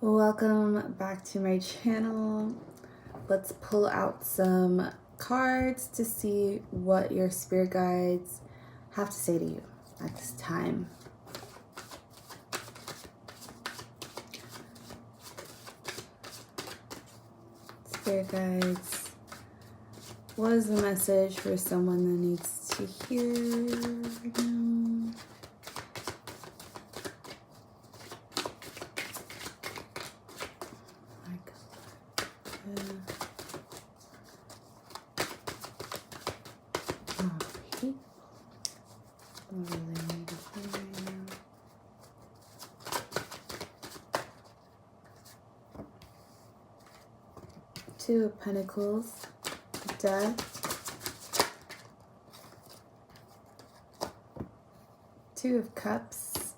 Welcome back to my channel. Let's pull out some cards to see what your spirit guides have to say to you at this time. Spirit guides, what is the message for someone that needs to hear right now? Two of Pentacles, Death, Two of Cups,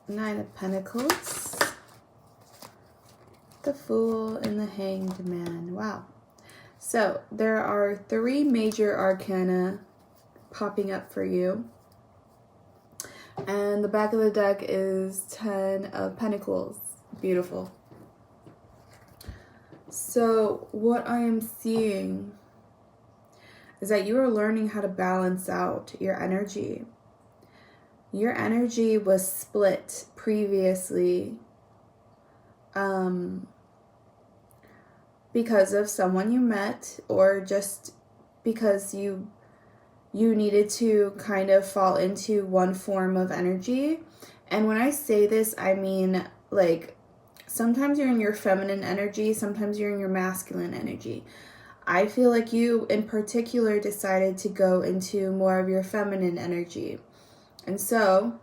Nine of Pentacles, the Fool, and the Hanged Man. Wow. So there are three major arcana popping up for you. And the back of the deck is 10 of Pentacles. Beautiful. So what I am seeing is that you are learning how to balance out your energy. Your energy was split previously because of someone you met, or just because you needed to kind of fall into one form of energy. And when I say this, I mean like sometimes you're in your feminine energy, sometimes you're in your masculine energy. I feel like you in particular decided to go into more of your feminine energy. And so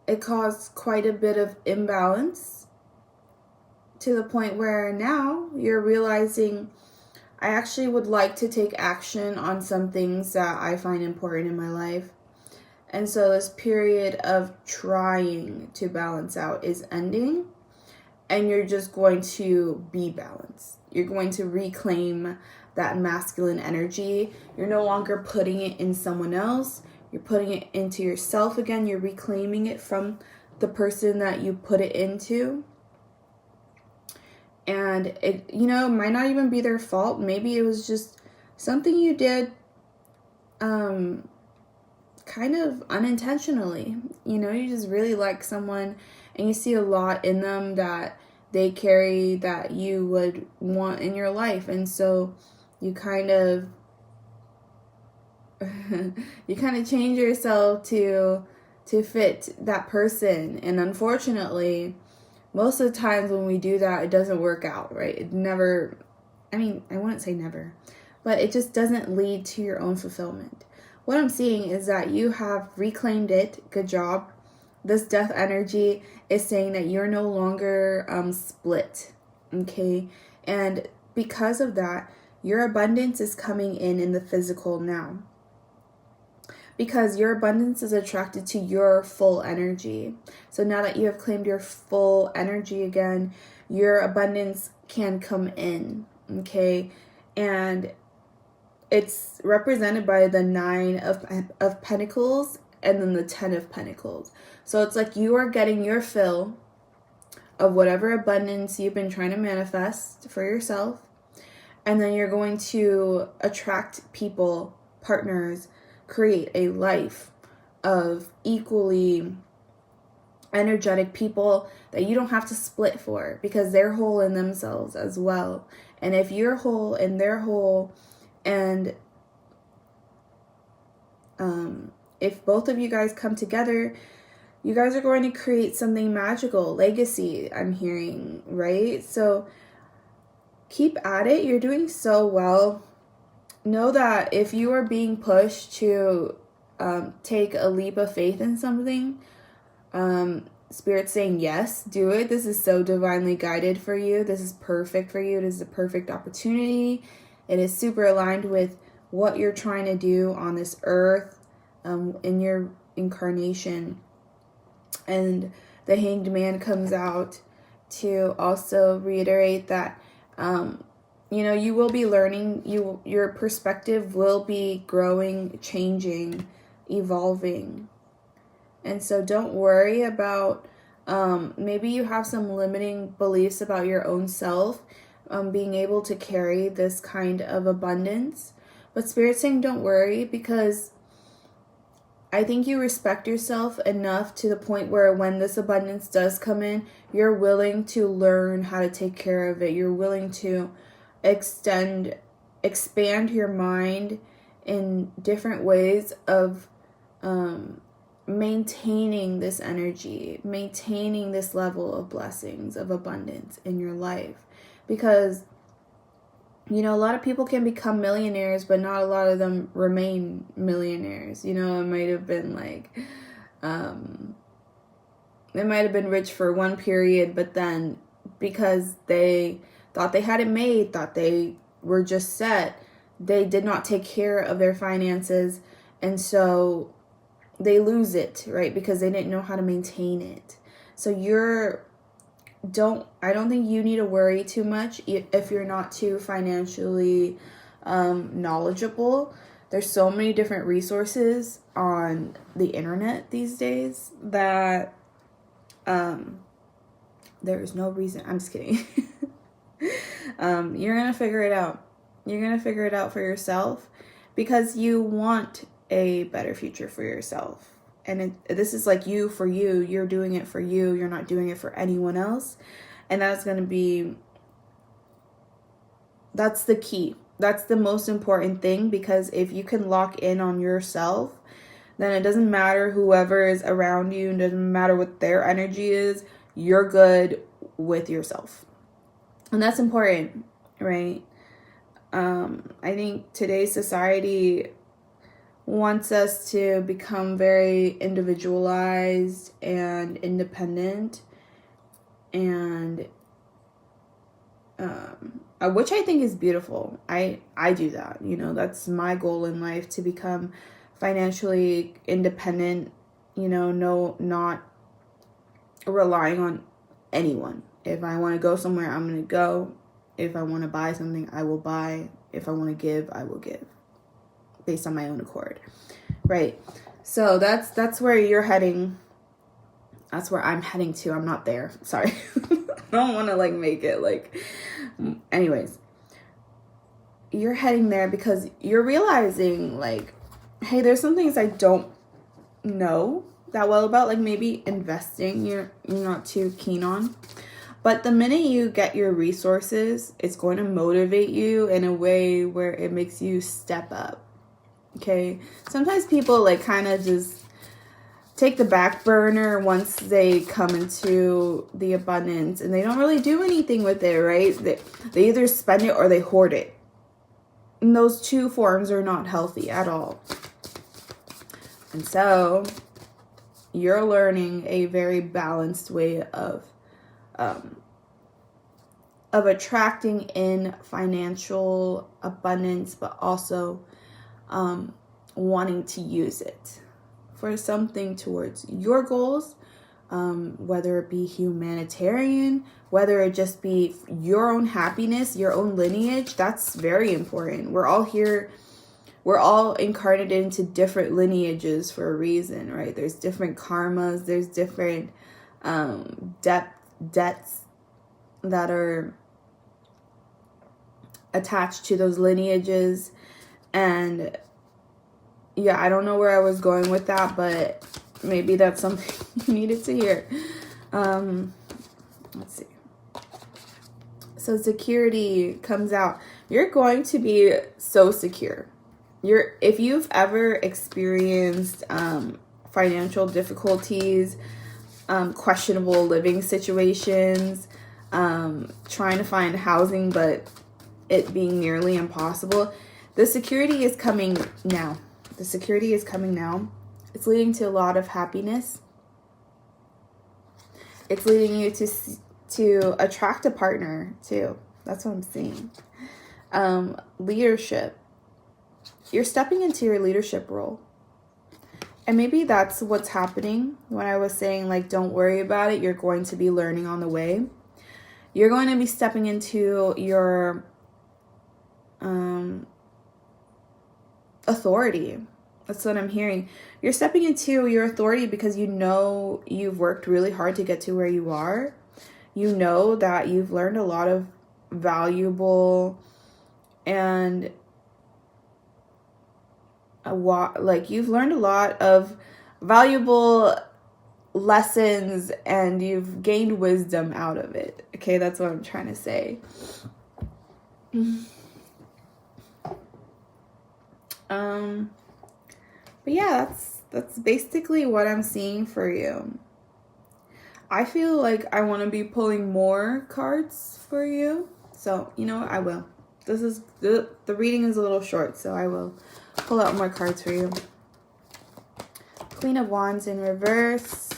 it caused quite a bit of imbalance to the point where now you're realizing, I actually would like to take action on some things that I find important in my life. And so this period of trying to balance out is ending, and you're just going to be balanced. You're going to reclaim that masculine energy. You're no longer putting it in someone else. You're putting it into yourself again. You're reclaiming it from the person that you put it into. And it, might not even be their fault. Maybe it was just something you did kind of unintentionally. You just really like someone and you see a lot in them that they carry that you would want in your life. And so you kind of change yourself to fit that person. And unfortunately, most of the times when we do that, it doesn't work out, right? It never, I wouldn't say never, but it just doesn't lead to your own fulfillment. What I'm seeing is that you have reclaimed it. Good job. This death energy is saying that you're no longer split, okay? And because of that, your abundance is coming in the physical now. Because your abundance is attracted to your full energy. So now that you have claimed your full energy again, your abundance can come in, okay? And it's represented by the 9 of Pentacles and then the 10 of Pentacles. So it's like you are getting your fill of whatever abundance you've been trying to manifest for yourself. And then you're going to attract people, partners, create a life of equally energetic people that you don't have to split for, because they're whole in themselves as well. And if you're whole and they're whole, and if both of you guys come together, you guys are going to create something magical, legacy, I'm hearing, right? So keep at it. You're doing so well. Know that if you are being pushed to take a leap of faith in something, Spirit's saying yes, do it. This is so divinely guided for you. This is perfect for you. It is a perfect opportunity. It is super aligned with what you're trying to do on this earth, in your incarnation. And the Hanged Man comes out to also reiterate that you will be learning, your perspective will be growing, changing, evolving. And so don't worry about, maybe you have some limiting beliefs about your own self, being able to carry this kind of abundance. But Spirit's saying don't worry, because I think you respect yourself enough to the point where when this abundance does come in, you're willing to learn how to take care of it. You're willing to expand your mind in different ways of maintaining this energy, maintaining this level of blessings, of abundance in your life. Because, you know, a lot of people can become millionaires, but not a lot of them remain millionaires. You know, it might have been like, they might have been rich for one period, but then because they thought they had it made, thought they were just set, they did not take care of their finances, and so they lose it, right? Because they didn't know how to maintain it. So I don't think you need to worry too much if you're not too financially knowledgeable. There's so many different resources on the internet these days that there is no reason. I'm just kidding. You're gonna figure it out. You're gonna figure it out for yourself, because you want a better future for yourself. And this is like you for you. You're doing it for you. You're not doing it for anyone else. And that's the key. That's the most important thing, because if you can lock in on yourself, then it doesn't matter whoever is around you. It doesn't matter what their energy is. You're good with yourself. And that's important, right? I think today's society wants us to become very individualized and independent, and which I think is beautiful. I do that. You know, that's my goal in life, to become financially independent, you know, not relying on anyone. If I want to go somewhere, I'm going to go. If I want to buy something, I will buy. If I want to give, I will give, based on my own accord, right? So that's where you're heading. That's where I'm heading to. I'm not there. Sorry. I don't want to like make it like, anyways, you're heading there because you're realizing like, hey, there's some things I don't know that well about, like maybe investing you're not too keen on. But the minute you get your resources, it's going to motivate you in a way where it makes you step up. Okay? Sometimes people like kind of just take the back burner once they come into the abundance, and they don't really do anything with it, right? They either spend it or they hoard it. And those two forms are not healthy at all. And so you're learning a very balanced way of attracting in financial abundance, but also wanting to use it for something towards your goals, whether it be humanitarian, whether it just be your own happiness, your own lineage. That's very important. We're all here. We're all incarnated into different lineages for a reason, right? There's different karmas. There's different debts that are attached to those lineages. And yeah, I don't know where I was going with that, but maybe that's something you needed to hear. Let's see. So security comes out. You're going to be so secure. If you've ever experienced financial difficulties, questionable living situations, trying to find housing but it being nearly impossible, the security is coming now. The security is coming now. It's leading to a lot of happiness. It's leading you to attract a partner too. That's what I'm seeing. Leadership. You're stepping into your leadership role. And maybe that's what's happening when I was saying, like, don't worry about it. You're going to be learning on the way. You're going to be stepping into your authority. That's what I'm hearing. You're stepping into your authority because you know you've worked really hard to get to where you are. You know that you've learned a lot of valuable and you've learned a lot of valuable lessons and you've gained wisdom out of it. Okay, that's what I'm trying to say. But yeah, that's basically what I'm seeing for you. I feel like I want to be pulling more cards for you. So, you know what? I will. This is the reading is a little short, so I will pull out more cards for you. Queen of Wands in reverse.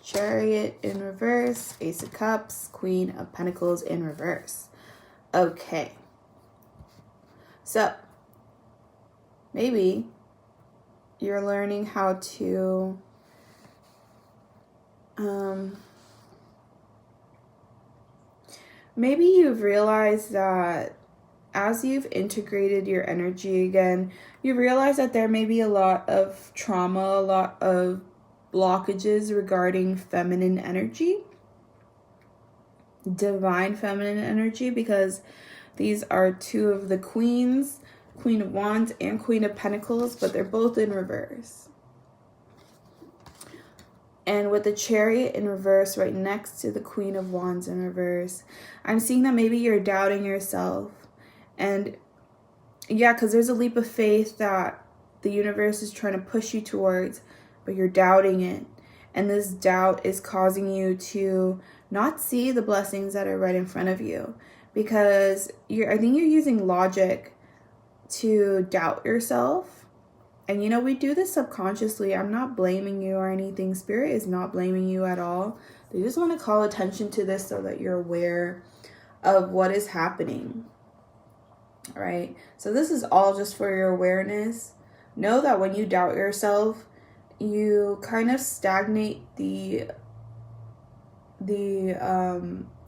Chariot in reverse. Ace of Cups. Queen of Pentacles in reverse. Okay. So, maybe you're learning how to maybe you've realized that as you've integrated your energy again, you realize that there may be a lot of trauma, a lot of blockages regarding feminine energy, divine feminine energy, because these are two of the queens, Queen of Wands and Queen of Pentacles, but they're both in reverse. And with the Chariot in reverse right next to the Queen of Wands in reverse, I'm seeing that maybe you're doubting yourself. And yeah, because there's a leap of faith that the universe is trying to push you towards, but you're doubting it. And this doubt is causing you to not see the blessings that are right in front of you. Because I think you're using logic to doubt yourself. And you know, we do this subconsciously. I'm not blaming you or anything. Spirit is not blaming you at all. They just want to call attention to this so that you're aware of what is happening. All right? So this is all just for your awareness. Know that when you doubt yourself, you kind of stagnate the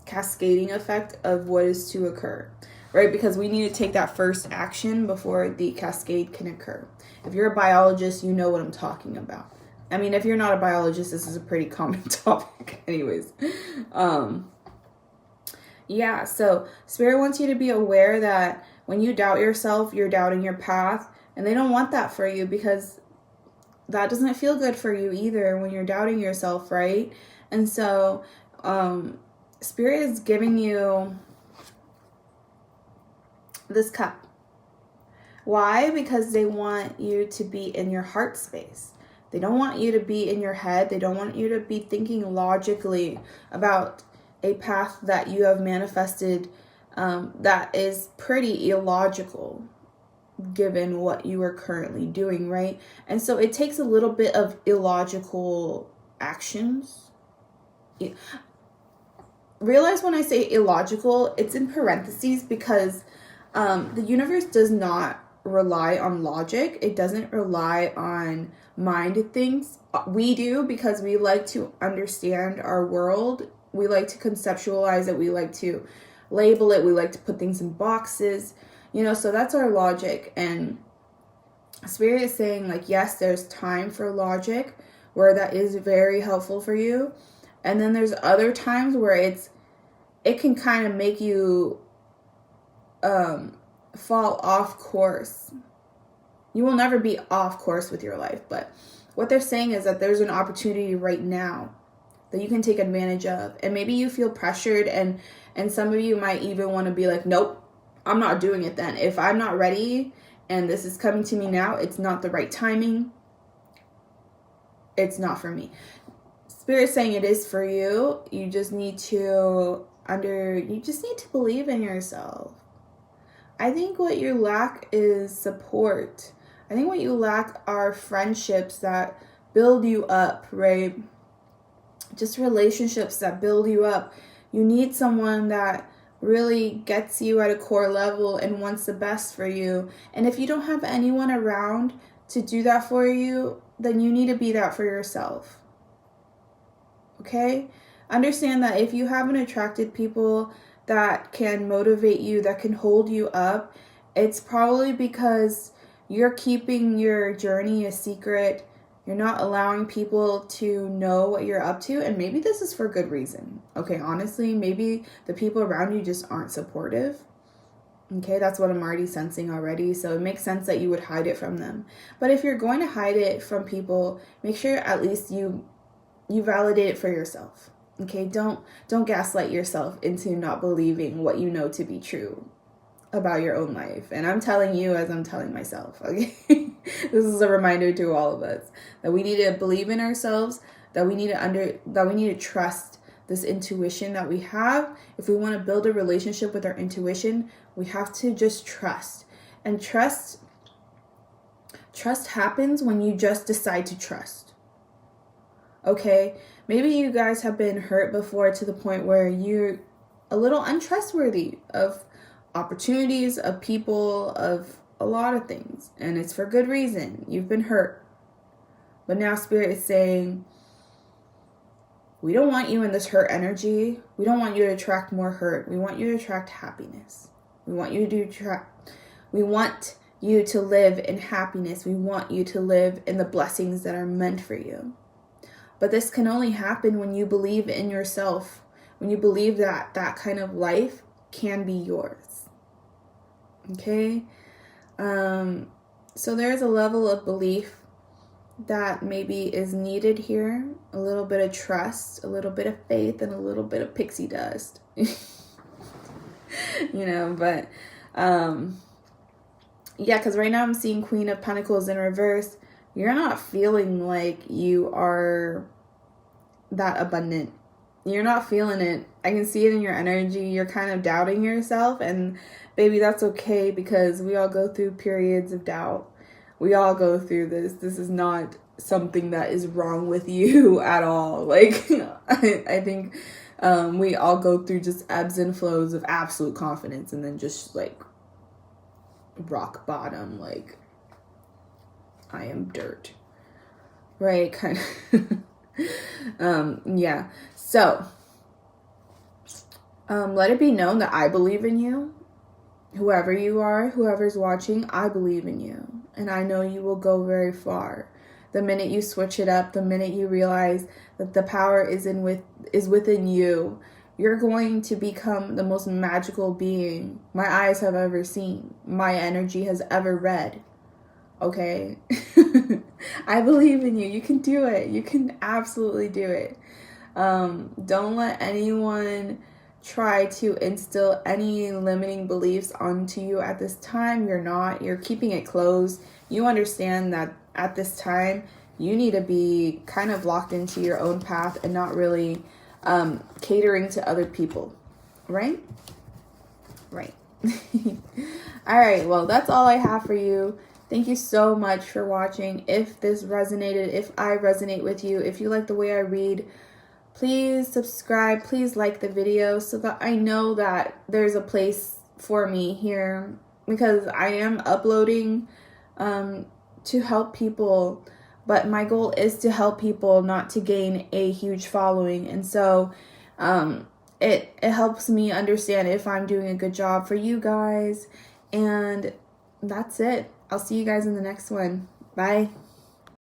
cascading effect of what is to occur, right? Because we need to take that first action before the cascade can occur. If you're a biologist, you know what I'm talking about. I mean, if you're not a biologist, this is a pretty common topic anyways. Yeah, so Spirit wants you to be aware that when you doubt yourself, you're doubting your path, and they don't want that for you because that doesn't feel good for you either when you're doubting yourself, right? And so Spirit is giving you this cup. Why? Because they want you to be in your heart space. They don't want you to be in your head. They don't want you to be thinking logically about a path that you have manifested that is pretty illogical given what you are currently doing, right? And so it takes a little bit of illogical actions. Realize when I say illogical, it's in parentheses because the universe does not rely on logic. It doesn't rely on mind things. We do because we like to understand our world. We like to conceptualize it. We like to label it. We like to put things in boxes. You know, so that's our logic. And Spirit is saying, like, yes, there's time for logic where that is very helpful for you. And then there's other times where it can kind of make you fall off course. You will never be off course with your life. But what they're saying is that there's an opportunity right now that you can take advantage of. And maybe you feel pressured and some of you might even want to be like, nope, I'm not doing it then. If I'm not ready and this is coming to me now, it's not the right timing. It's not for me. Spirit's saying it is for you. You just need to believe in yourself. I think what you lack is support. I think what you lack are friendships that build you up, right? Just relationships that build you up. You need someone that really gets you at a core level and wants the best for you. And if you don't have anyone around to do that for you, then you need to be that for yourself. Okay? Understand that if you haven't attracted people that can motivate you, that can hold you up, it's probably because you're keeping your journey a secret. You're not allowing people to know what you're up to. And maybe this is for good reason. Okay, honestly, maybe the people around you just aren't supportive. Okay, that's what I'm already sensing already. So it makes sense that you would hide it from them. But if you're going to hide it from people, make sure at least you validate it for yourself. Okay, don't gaslight yourself into not believing what you know to be true about your own life. And I'm telling you as I'm telling myself, okay? This is a reminder to all of us that we need to believe in ourselves, that we need to trust this intuition that we have. If we want to build a relationship with our intuition, we have to just trust. And trust happens when you just decide to trust. Okay? Maybe you guys have been hurt before to the point where you're a little untrustworthy of opportunities, of people, of a lot of things. And it's for good reason. You've been hurt. But now Spirit is saying, we don't want you in this hurt energy. We don't want you to attract more hurt. We want you to attract happiness. We want you to live in happiness. We want you to live in the blessings that are meant for you. But this can only happen when you believe in yourself, when you believe that that kind of life can be yours. Okay? So there's a level of belief that maybe is needed here. A little bit of trust, a little bit of faith, and a little bit of pixie dust. But yeah, because right now I'm seeing Queen of Pentacles in reverse. You're not feeling like you are that abundant. You're not feeling it. I can see it in your energy. You're kind of doubting yourself. And baby, that's okay, because we all go through periods of doubt. We all go through this. This is not something that is wrong with you at all. Like, I think we all go through just ebbs and flows of absolute confidence, and then just like rock bottom, like I am dirt, right? Kind of. Yeah. So, let it be known that I believe in you. Whoever you are, whoever's watching, I believe in you. And I know you will go very far. The minute you switch it up, the minute you realize that the power is within you, you're going to become the most magical being my eyes have ever seen, my energy has ever read. Okay? I believe in you. You can do it. You can absolutely do it. Don't let anyone try to instill any limiting beliefs onto you at this time. You're keeping it closed. You understand that at this time, you need to be kind of locked into your own path and not really catering to other people. Right? Right. All right. Well, that's all I have for you. Thank you so much for watching. If this resonated, if I resonate with you, if you like the way I read, please subscribe, please like the video so that I know that there's a place for me here, because I am uploading to help people, but my goal is to help people, not to gain a huge following. And so it helps me understand if I'm doing a good job for you guys. And that's it. I'll see you guys in the next one. Bye.